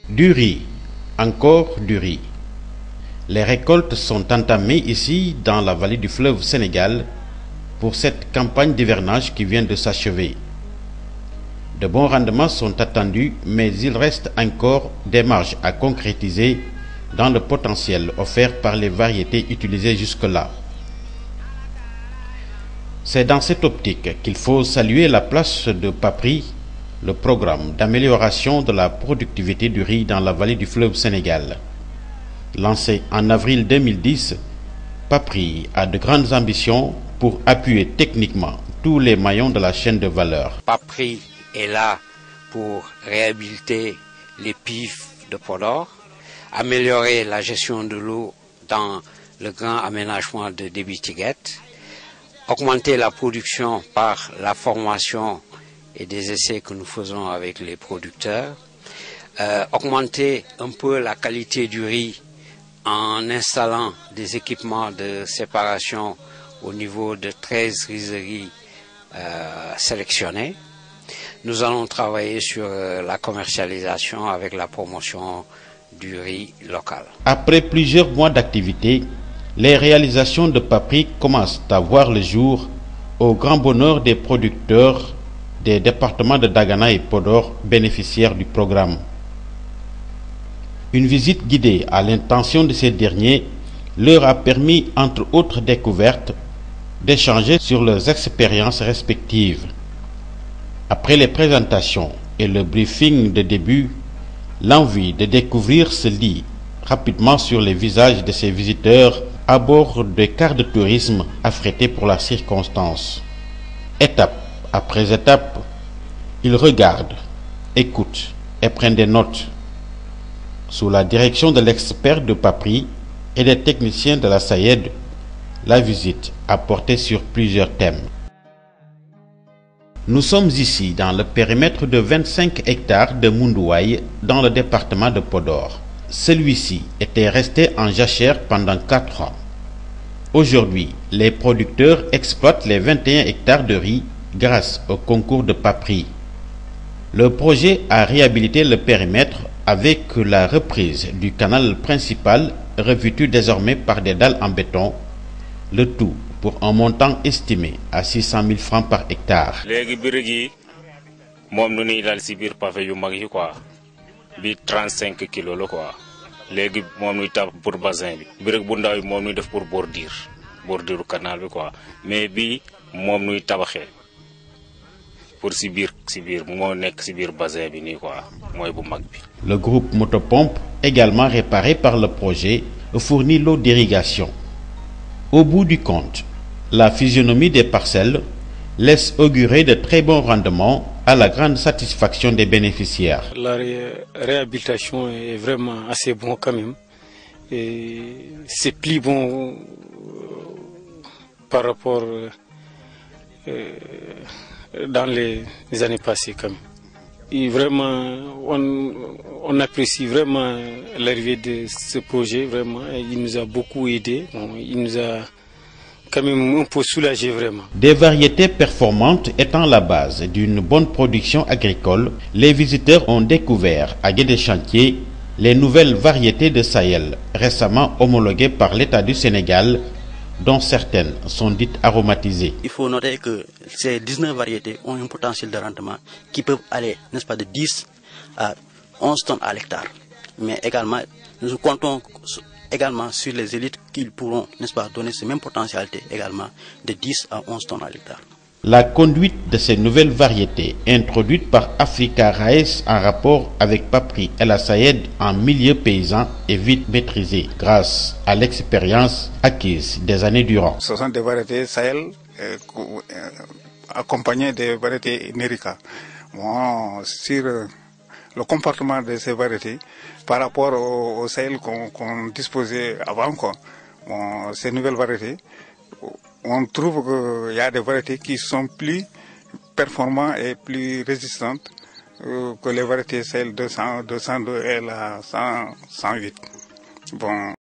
Du riz, encore du riz. Les récoltes sont entamées ici dans la vallée du fleuve Sénégal pour cette campagne d'hivernage qui vient de s'achever. De bons rendements sont attendus, mais il reste encore des marges à concrétiser dans le potentiel offert par les variétés utilisées jusque-là. C'est dans cette optique qu'il faut saluer la place de Papri, le programme d'amélioration de la productivité du riz dans la vallée du fleuve Sénégal. Lancé en avril 2010, Papri a de grandes ambitions pour appuyer techniquement tous les maillons de la chaîne de valeur. Papri est là pour réhabiliter les pives de Podor, améliorer la gestion de l'eau dans le grand aménagement de Débitiguette, augmenter la production par la formation et des essais que nous faisons avec les producteurs, augmenter un peu la qualité du riz en installant des équipements de séparation au niveau de 13 rizeries sélectionnées. Nous allons travailler sur la commercialisation avec la promotion du riz local. Après plusieurs mois d'activité, les réalisations de Papri commencent à voir le jour au grand bonheur des producteurs des départements de Dagana et Podor bénéficiaires du programme. Une visite guidée à l'intention de ces derniers leur a permis, entre autres découvertes, d'échanger sur leurs expériences respectives. Après les présentations et le briefing de début, l'envie de découvrir se lit rapidement sur les visages de ces visiteurs à bord des cars de tourisme affrétés pour la circonstance. Étape après étape, ils regardent, écoutent et prennent des notes. Sous la direction de l'expert de Papri et des techniciens de la SAED, la visite a porté sur plusieurs thèmes. Nous sommes ici dans le périmètre de 25 hectares de Moundouaï dans le département de Podor. Celui-ci était resté en jachère pendant 4 ans. Aujourd'hui, les producteurs exploitent les 21 hectares de riz grâce au concours de Papri. Le projet a réhabilité le périmètre avec la reprise du canal principal revêtu désormais par des dalles en béton, le tout pour un montant estimé à 600 000 francs par hectare. Légui birig yi mom nu ñuy dal ci biir pavé yu mag yi quoi bi 35 kilos la quoi légui mom ñuy tap pour bassin bi birig bu ndaw yi mom ñuy def pour bordure canal bi quoi mais bi mom ñuy tabaxé pour si biir mo nek ci biir bassin bi ni quoi moy bu mag bi. Le groupe Motopompe, également réparé par le projet, fournit l'eau d'irrigation. Au bout du compte, la physionomie des parcelles laisse augurer de très bons rendements à la grande satisfaction des bénéficiaires. La réhabilitation est vraiment assez bon quand même. C'est plus bon par rapport dans les années passées quand même. Et vraiment, on apprécie vraiment l'arrivée de ce projet, vraiment. Il nous a beaucoup aidé, il nous a quand même un peu soulagé vraiment. Des variétés performantes étant la base d'une bonne production agricole, les visiteurs ont découvert à Guédé-Chantier les nouvelles variétés de Sahel, récemment homologuées par l'État du Sénégal, dont certaines sont dites aromatisées. Il faut noter que ces 19 variétés ont un potentiel de rendement qui peuvent aller, n'est-ce pas, de 10 à 11 tonnes à l'hectare. Mais également, nous comptons également sur les élites qui pourront, n'est-ce pas, donner ces mêmes potentialités également de 10 à 11 tonnes à l'hectare. La conduite de ces nouvelles variétés, introduites par Africa Raes en rapport avec Papri et la SAED en milieu paysan, est vite maîtrisée grâce à l'expérience acquise des années durant. Ce sont des variétés Sahel accompagnées des variétés Nerica. Bon, sur le comportement de ces variétés par rapport au sel qu'on disposait avant, quoi. Bon, ces nouvelles variétés, on trouve qu'il y a des variétés qui sont plus performantes et plus résistantes que les variétés sel 200, 202 et la 108. Bon.